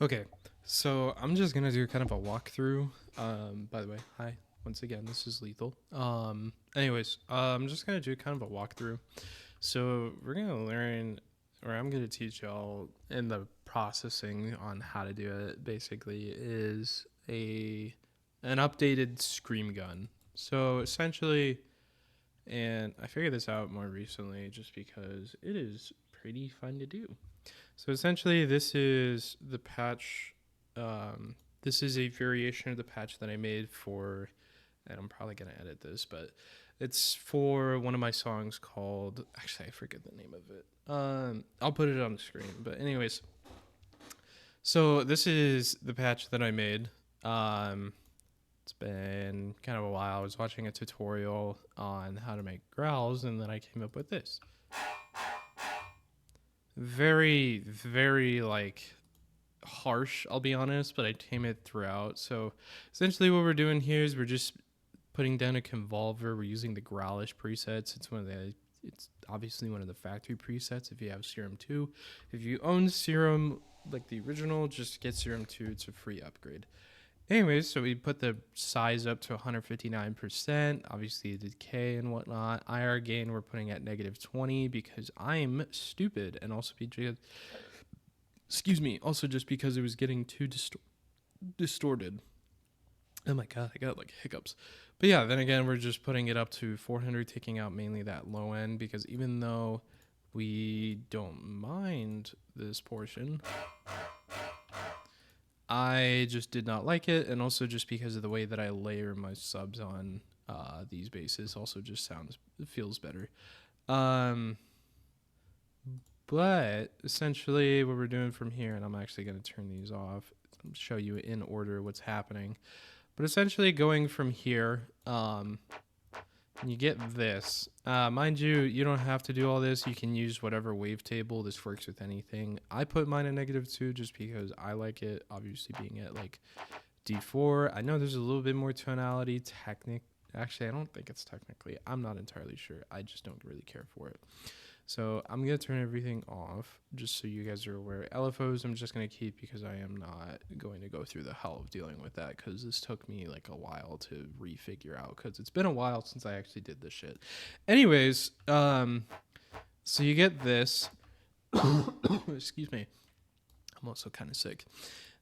Okay, so I'm just gonna do kind of a walkthrough. By the way, hi. Once again, this is Lethil. I'm just gonna do kind of a walkthrough. So we're gonna learn, or I'm gonna teach y'all in the processing on how to do it. Basically, is an updated scream gun. So essentially, and I figured this out more recently, just because it is pretty fun to do. So essentially, this is the patch. This is a variation of the patch that I made for, and I'm probably gonna edit this, but it's for one of my songs called. Actually, I forget the name of it. I'll put it on the screen. But anyways, so this is the patch that I made. Um, it's been kind of a while. I was watching a tutorial on how to make growls, and then I came up with this. Very, very like harsh, I'll be honest, but I tame it throughout. So essentially what we're doing here is we're just putting down a convolver. We're using the growlish presets. It's obviously one of the factory presets if you have Serum 2. If you own Serum like the original, just get Serum 2. It's a free upgrade. Anyways, so we put the size up to 159%, obviously the decay and whatnot. IR gain we're putting at -20 because I'm stupid, and also also just because it was getting too distorted. Oh my god, I got like hiccups. But yeah, then again, we're just putting it up to 400, taking out mainly that low end, because even though we don't mind this portion, I just did not like it, and also just because of the way that I layer my subs on these basses also just feels better. But essentially what we're doing from here, and I'm actually going to turn these off, show you in order what's happening. But essentially going from here, you get this. Mind you, you don't have to do all this. You can use whatever wavetable. This works with anything. I put mine at -2 just because I like it, obviously being at like D4. I know there's a little bit more tonality. Actually, I don't think it's technically. I'm not entirely sure. I just don't really care for it. So I'm going to turn everything off just so you guys are aware. LFOs I'm just going to keep because I am not going to go through the hell of dealing with that, because this took me like a while to refigure out, because it's been a while since I actually did this shit. Anyways, so you get this. Excuse me. I'm also kind of sick.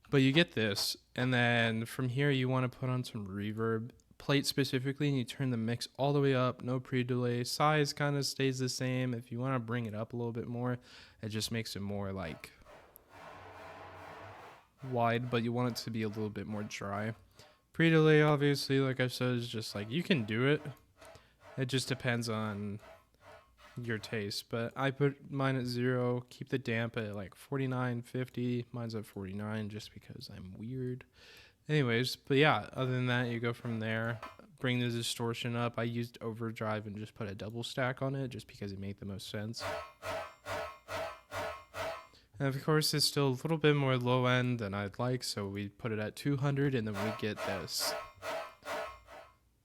But you get this, and then from here you want to put on some reverb. Plate specifically, and you turn the mix all the way up, no pre-delay. Size kind of stays the same. If you want to bring it up a little bit more, it just makes it more like wide, but you want it to be a little bit more dry. Pre-delay, obviously, like I said, is just like, you can do it. It just depends on your taste, but I put mine at 0, keep the damp at like 49, 50. Mine's at 49 just because I'm weird. Anyways, but yeah, other than that, you go from there, bring the distortion up. I used overdrive and just put a double stack on it just because it made the most sense. And of course, it's still a little bit more low end than I'd like, so we put it at 200, and then we get this.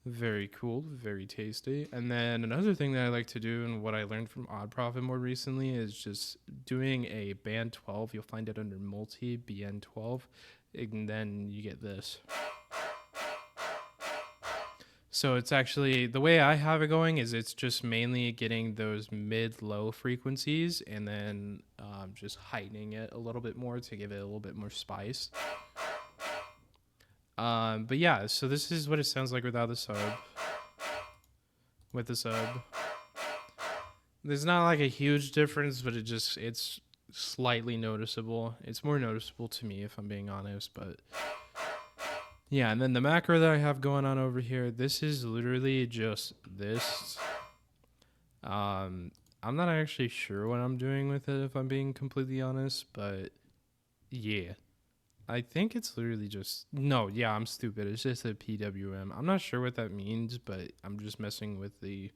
Very cool, very tasty. And then another thing that I like to do, and what I learned from Odd Profit more recently, is just doing a band 12. You'll find it under multi BN12, and then you get this. So it's actually, the way I have it going is it's just mainly getting those mid-low frequencies, and then just heightening it a little bit more to give it a little bit more spice. But yeah, so this is what it sounds like without the sub. With the sub, there's not like a huge difference, but it's slightly noticeable. It's more noticeable to me, if I'm being honest, but yeah. And then the macro that I have going on over here, this is literally just this. I'm not actually sure what I'm doing with it, if I'm being completely honest, but yeah. I think it's literally just, no, yeah, I'm stupid. It's just a PWM. I'm not sure what that means, but I'm just messing with the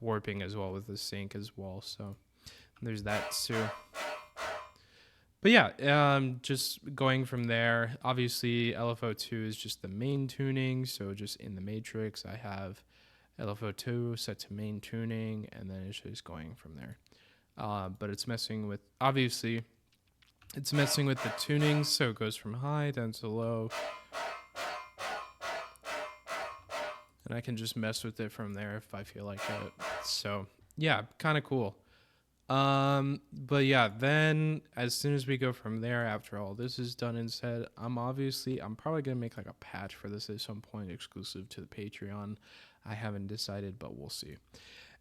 warping as well, with the sync as well. So there's that too. But yeah, just going from there, obviously LFO2 is just the main tuning. So just in the matrix, I have LFO2 set to main tuning, and then it's just going from there. But it's messing with, obviously, It's messing with the tuning, so it goes from high down to low. And I can just mess with it from there if I feel like it. So yeah, kind of cool. But yeah, then as soon as we go from there, after all this is done and said, I'm probably gonna make like a patch for this at some point exclusive to the Patreon. I haven't decided, but we'll see.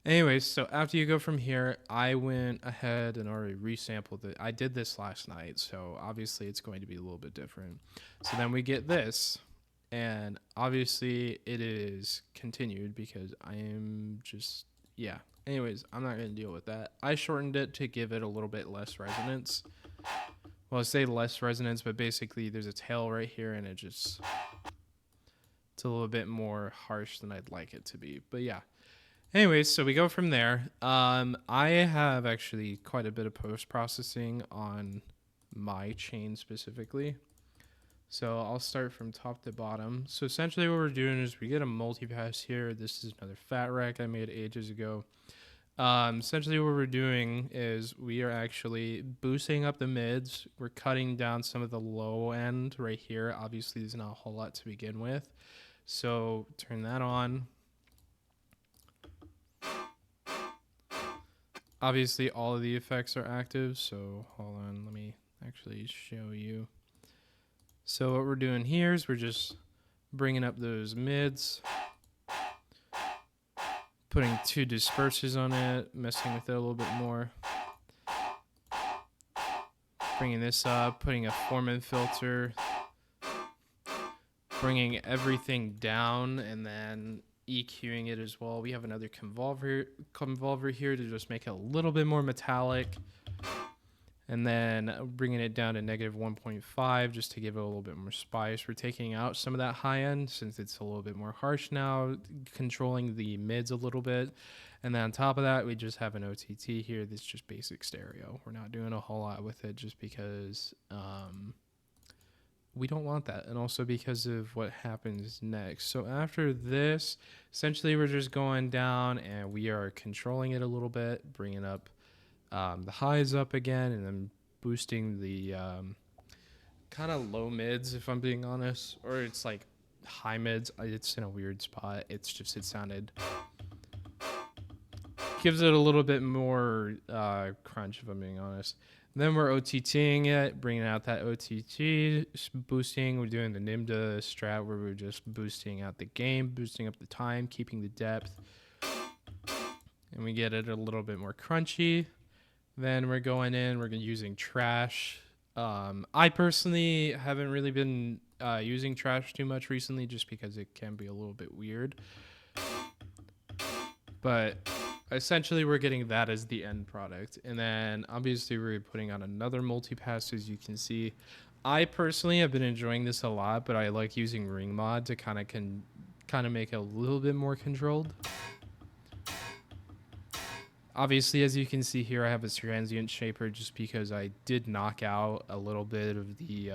Anyways, so after you go from here, I went ahead and already resampled it. I did this last night, so obviously it's going to be a little bit different. So then we get this, and obviously it is continued because I am just, yeah. Anyways, I'm not going to deal with that. I shortened it to give it a little bit less resonance. Well, I say less resonance, but basically there's a tail right here, and it's a little bit more harsh than I'd like it to be. But yeah. Anyways, so we go from there. I have actually quite a bit of post-processing on my chain specifically. So I'll start from top to bottom. So essentially what we're doing is we get a multi-pass here. This is another fat rack I made ages ago. Essentially what we're doing is we are actually boosting up the mids. We're cutting down some of the low end right here. Obviously there's not a whole lot to begin with. So turn that on. Obviously, all of the effects are active, so hold on, let me actually show you. So what we're doing here is we're just bringing up those mids, putting 2 dispersers on it, messing with it a little bit more, bringing this up, putting a Foreman filter, bringing everything down, and then EQing it as well. We have another convolver here to just make it a little bit more metallic, and then bringing it down to negative 1.5 just to give it a little bit more spice. We're taking out some of that high end since it's a little bit more harsh now, controlling the mids a little bit. And then on top of that, we just have an OTT here that's just basic stereo. We're not doing a whole lot with it just because we don't want that, and also because of what happens next. So after this, essentially we're just going down and we are controlling it a little bit, bringing up the highs up again, and then boosting the kind of low mids, if I'm being honest, or it's like high mids. It's in a weird spot. It sounded, gives it a little bit more crunch, if I'm being honest. Then we're OTTing it, bringing out that OTT, boosting. We're doing the NIMDA strat where we're just boosting out the game, boosting up the time, keeping the depth. And we get it a little bit more crunchy. Then we're going in, we're using trash. I personally haven't really been using trash too much recently just because it can be a little bit weird. But essentially we're getting that as the end product, and then obviously we're putting on another multi-pass. As you can see, I personally have been enjoying this a lot, but I like using ring mod to kind of make it a little bit more controlled. Obviously, as you can see here, I have a transient shaper just because I did knock out a little bit of the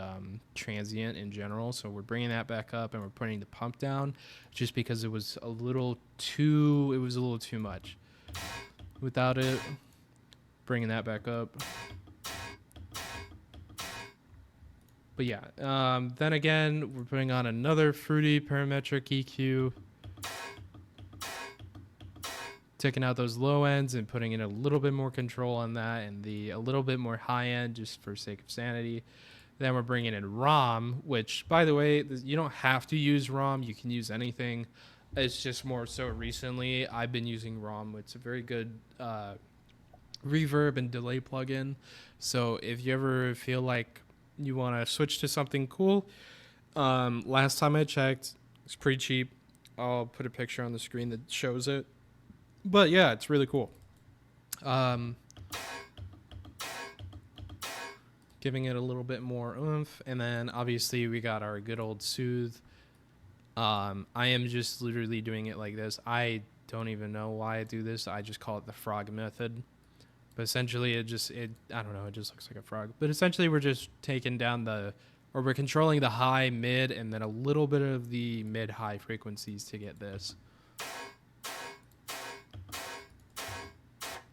transient in general. So we're bringing that back up, and we're putting the pump down just because it was a little too much. Without it, bringing that back up. But yeah, then again, we're putting on another fruity parametric EQ, taking out those low ends and putting in a little bit more control on that, and a little bit more high end just for sake of sanity. Then we're bringing in ROM, which, by the way, you don't have to use ROM. You can use anything. It's just more so recently I've been using ROM. It's a very good reverb and delay plugin. So if you ever feel like you want to switch to something cool, last time I checked, it's pretty cheap. I'll put a picture on the screen that shows it. But yeah, it's really cool. Giving it a little bit more oomph. And then obviously we got our good old soothe. I am just literally doing it like this. I don't even know why I do this. I just call it the frog method. But essentially I don't know, it just looks like a frog. But essentially we're just taking down we're controlling the high, mid, and then a little bit of the mid-high frequencies to get this.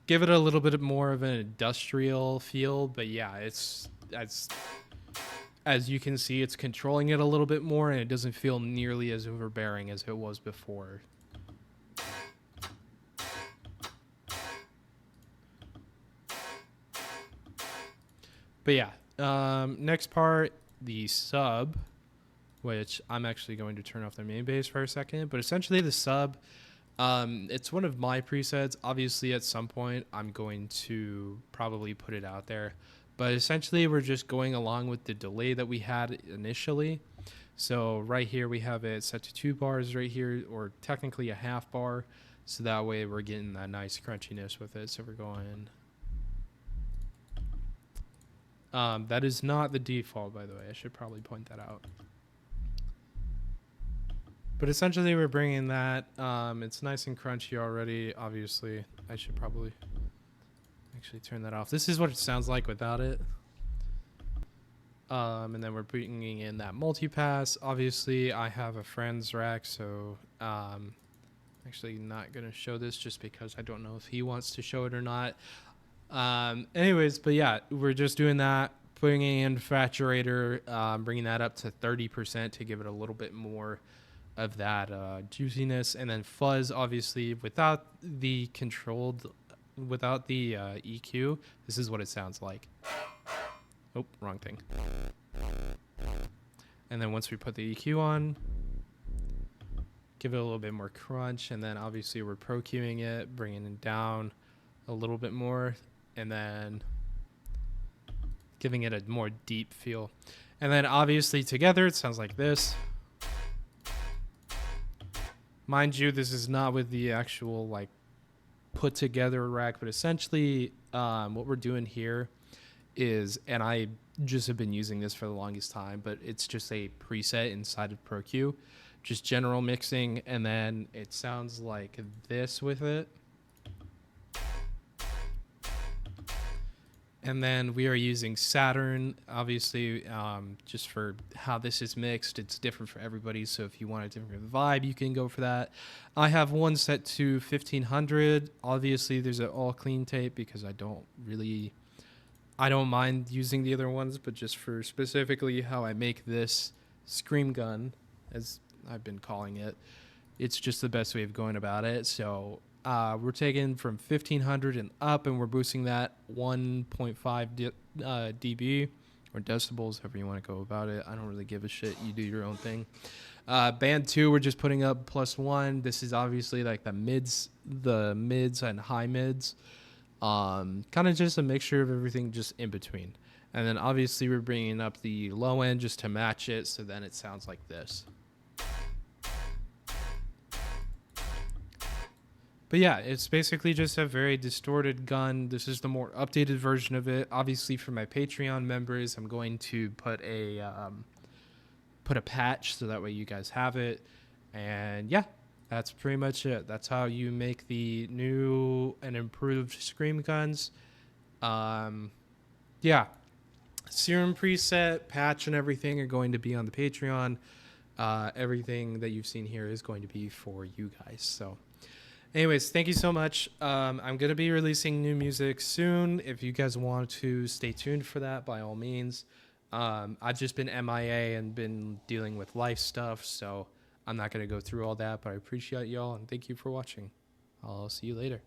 Give it a little bit more of an industrial feel, but yeah, it's as you can see, it's controlling it a little bit more, and it doesn't feel nearly as overbearing as it was before. But yeah, next part, the sub, which I'm actually going to turn off the main bass for a second. But essentially the sub, it's one of my presets. Obviously, at some point, I'm going to probably put it out there. But essentially, we're just going along with the delay that we had initially. So right here, we have it set to 2 bars right here, or technically a half bar. So that way, we're getting that nice crunchiness with it. So we're going... that is not the default, by the way. I should probably point that out. But essentially, we're bringing that. It's nice and crunchy already. Obviously, I should probably actually turn that off. This is what it sounds like without it. And then we're bringing in that multipass. Obviously, I have a friend's rack, so actually not going to show this just because I don't know if he wants to show it or not. Anyways, but yeah, we're just doing that, putting in Faturator, bringing that up to 30% to give it a little bit more of that juiciness, and then fuzz, obviously, without the EQ, this is what it sounds like. Oh, wrong thing. And then once we put the EQ on, give it a little bit more crunch, and then obviously we're pro cueing it, bringing it down a little bit more, and then giving it a more deep feel. And then obviously together it sounds like this. Mind you, this is not with the actual like put together rack, but essentially what we're doing here is, and I just have been using this for the longest time, but it's just a preset inside of ProQ, just general mixing, and then it sounds like this with it. And then we are using Saturn, obviously, just for how this is mixed. It's different for everybody, so if you want a different vibe, you can go for that. I have one set to 1500. Obviously, there's an all clean tape because I don't mind using the other ones, but just for specifically how I make this scream gun, as I've been calling it, it's just the best way of going about it. So we're taking from 1500 and up, and we're boosting that 1.5 dB or decibels, however you want to go about it. I don't really give a shit. You do your own thing. Band 2, we're just putting up +1. This is obviously like the mids and high mids. Kind of just a mixture of everything just in between. And then obviously we're bringing up the low end just to match it, so then it sounds like this. But yeah, it's basically just a very distorted gun. This is the more updated version of it. Obviously, for my Patreon members, I'm going to put a patch so that way you guys have it. And yeah, that's pretty much it. That's how you make the new and improved Scream guns. Yeah, Serum preset, patch, and everything are going to be on the Patreon. Everything that you've seen here is going to be for you guys. So anyways, thank you so much. I'm going to be releasing new music soon. If you guys want to stay tuned for that, by all means. I've just been MIA and been dealing with life stuff, so I'm not going to go through all that, but I appreciate y'all, and thank you for watching. I'll see you later.